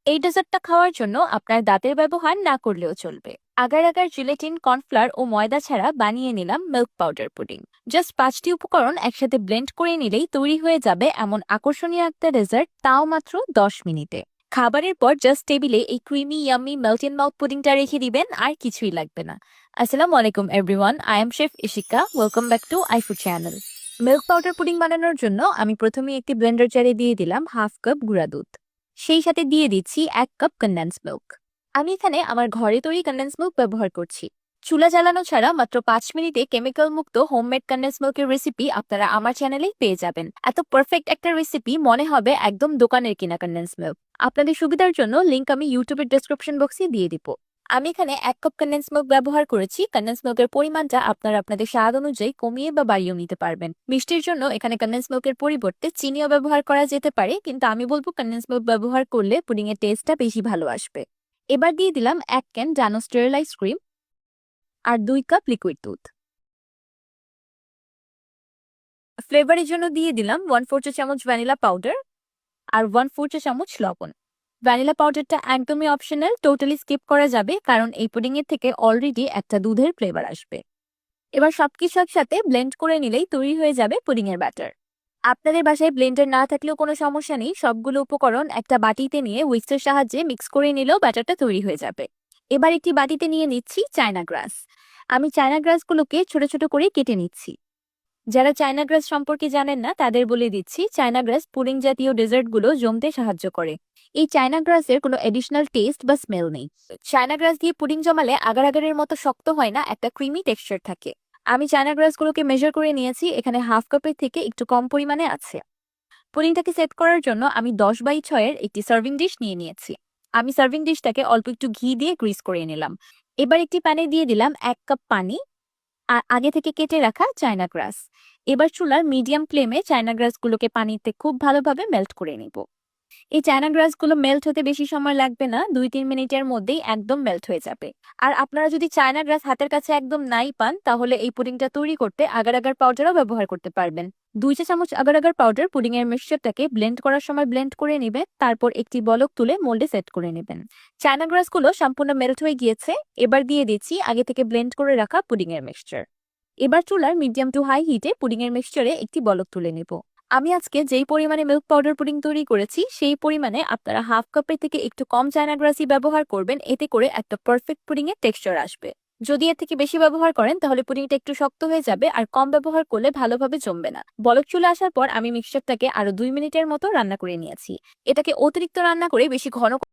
এই ডেজার্টটা খাওয়ার জন্য আপনার দাঁতের ব্যবহার না করলেও চলবে। আগার আগার জিলেটিন, কর্নফ্লাওয়ার ও ময়দা ছাড়া বানিয়ে নিলাম মিল্ক পাউডার পুডিং। জাস্ট 5টি উপকরণ একসাথে ব্লেন্ড করে নিলেই তৈরি হয়ে যাবে এমন আকর্ষণীয় একটা ডেজার্ট, তাও মাত্র 10 মিনিটে। খাবারের পর জাস্ট টেবিলে এই creamy yummy melt in mouth পুডিংটা রেখে দিবেন, আর কিছুই লাগবে না। আসসালামু আলাইকুম everyone, I am chef Ishika. Welcome back to আইফুড channel. Milk powder pudding বানানোর জন্য আমি প্রথমে একটি ব্লেন্ডার জারে দিয়ে দিলাম হাফ কাপ গুঁড়া দুধ। সেই সাথে দিয়ে দিচ্ছি 1 কাপ কনডেন্স মিল্ক। আমি এখানে আমার ঘরে তৈরি কনডেন্স মিল্ক ব্যবহার করছি। চুলা জ্বালানো ছাড়া মাত্র 5 মিনিটে কেমিক্যাল মুক্ত হোমমেড কনডেন্স মিল্কের রেসিপি আপনারা আমার চ্যানেলেই পেয়ে যাবেন। এত পারফেক্ট একটা রেসিপি মনে হবে একদম দোকানের কিনা কনডেন্স মিল্ক। আপনাদের সুবিধার জন্য লিংক আমি ইউটিউবের ডেসক্রিপশন বক্সে দিয়ে দিব। আমি এখানে 1 কাপ কনডেন্স মিল্ক ব্যবহার করেছি। কনডেন্স মিল্কের পরিমাণটা আপনারা আপনাদের স্বাদ অনুযায়ী কমিয়ে বা বাড়িয়েও নিতে পারবেন। মিষ্টির জন্য এখানে কনডেন্স মিল্কের পরিবর্তে চিনিও ব্যবহার করা যেতে পারে, কিন্তু আমি বলবো কনডেন্স মিল্ক ব্যবহার করলে পুডিং এর টেস্টটা বেশি ভালো আসবে। এবার দিয়ে দিলাম 1 ক্যান ডানো স্টেরিলাইজড ক্রিম আর 2 কাপ লিকুইড দুধ। ফ্লেভারের জন্য দিয়ে দিলাম 1/4 চা চামচ ভ্যানিলা পাউডার আর 1/4 চা চামচ লবণ। ভ্যানিলা পাউডারটা একদমই অপশনাল, টোটালি স্কিপ করা যাবে, কারণ এই পুডিং এর থেকে অলরেডি একটা দুধের ফ্লেভার আসবে। এবার সবকিছু একসাথে ব্লেন্ড করে নিলেই তৈরি হয়ে যাবে পুডিং এর ব্যাটার। আপনাদের বাসায় ব্লেন্ডার না থাকলেও কোনো সমস্যা নেই, সবগুলো উপকরণ একটা বাটিতে নিয়ে হুইস্কের সাহায্যে মিক্স করে নিলেও ব্যাটারটা তৈরি হয়ে যাবে। এবার একটি বাটিতে নিয়ে নিচ্ছি চায়না গ্রাস। আমি চায়না গ্রাসগুলোকে ছোট ছোট করে কেটে নিচ্ছি। যারা চায়না গ্রাস সম্পর্কে জানেন না তাদের বলে দিচ্ছি, চায়না গ্রাস পুডিং জাতীয় ডেজার্টগুলো জমতে সাহায্য করে। এই চায়না গ্রাসের কোনো এডিশনাল টেস্ট বা স্মেল নেই। চায়না গ্রাস দিয়ে পুডিং জমালে আগার আগারের মতো শক্ত হয় না, একটা ক্রিমি টেক্সচার থাকে। আমি চায়না গ্রাসগুলোকে মেজার করে নিয়েছি, এখানে হাফ কাপের থেকে একটু কম পরিমাণে আছে। পুডিংটাকে সেট করার জন্য আমি 10/6 একটি সার্ভিং ডিশ নিয়ে নিয়েছি। আমি সার্ভিং ডিশটাকে অল্প একটু ঘি দিয়ে গ্রিস করে নিলাম। এবার একটি প্যানে দিয়ে দিলাম 1 কাপ পানি আর আগে থেকে কেটে রাখা চায়না গ্রাস। এবার চুলার মিডিয়াম ফ্লেমে চায়না গ্রাসগুলোকে পানিতে খুব ভালোভাবে মেল্ট করে নিব। এই চায়না গ্রাসগুলো মেল্ট হতে বেশি সময় লাগবে না, 2-3 মিনিটের মধ্যেই একদম মেল্ট হয়ে যাবে। আর আপনারা যদি চায়না গ্রাস হাতের কাছে একদম নাই পান, তাহলে এই পুডিংটা তৈরি করতে আগার আগার পাউডারও ব্যবহার করতে পারবেন। 2 চা চামচ আগার আগার পাউডার পুডিং এর মিক্সচারটাকে ব্লেন্ড করার সময় ব্লেন্ড করে নেবেন, তারপর একটি বলক তুলে মোল্ডে সেট করে নেবেন। চায়না গ্রাসগুলো সম্পূর্ণ মেল্ট হয়ে গিয়েছে। এবার দিয়ে দিচ্ছি আগে থেকে ব্লেন্ড করে রাখা পুডিং এর মিক্সচার। এবার চুলার মিডিয়াম টু হাই হিটে পুডিং এর মিক্সচারে একটি বলক তুলে নেব। আমি আজকে যেই পরিমাণে মিল্ক পাউডার পুডিং তৈরি করেছি সেই পরিমাণে আপনারা হাফ কাপের থেকে একটু কম চায়না গ্রাসই ব্যবহার করবেন, এতে করে একটা পারফেক্ট পুডিং এর টেক্সচার আসবে। যদি এর থেকে বেশি ব্যবহার করেন তাহলে পুডিংটা একটু শক্ত হয়ে যাবে, আর কম ব্যবহার করলে ভালোভাবে জমবে না। বলক চলে আসার পর আমি মিক্সচারটাকে আরো 2 মিনিটের মতো রান্না করে নিয়েছি। এটাকে অতিরিক্ত রান্না করে বেশি ঘন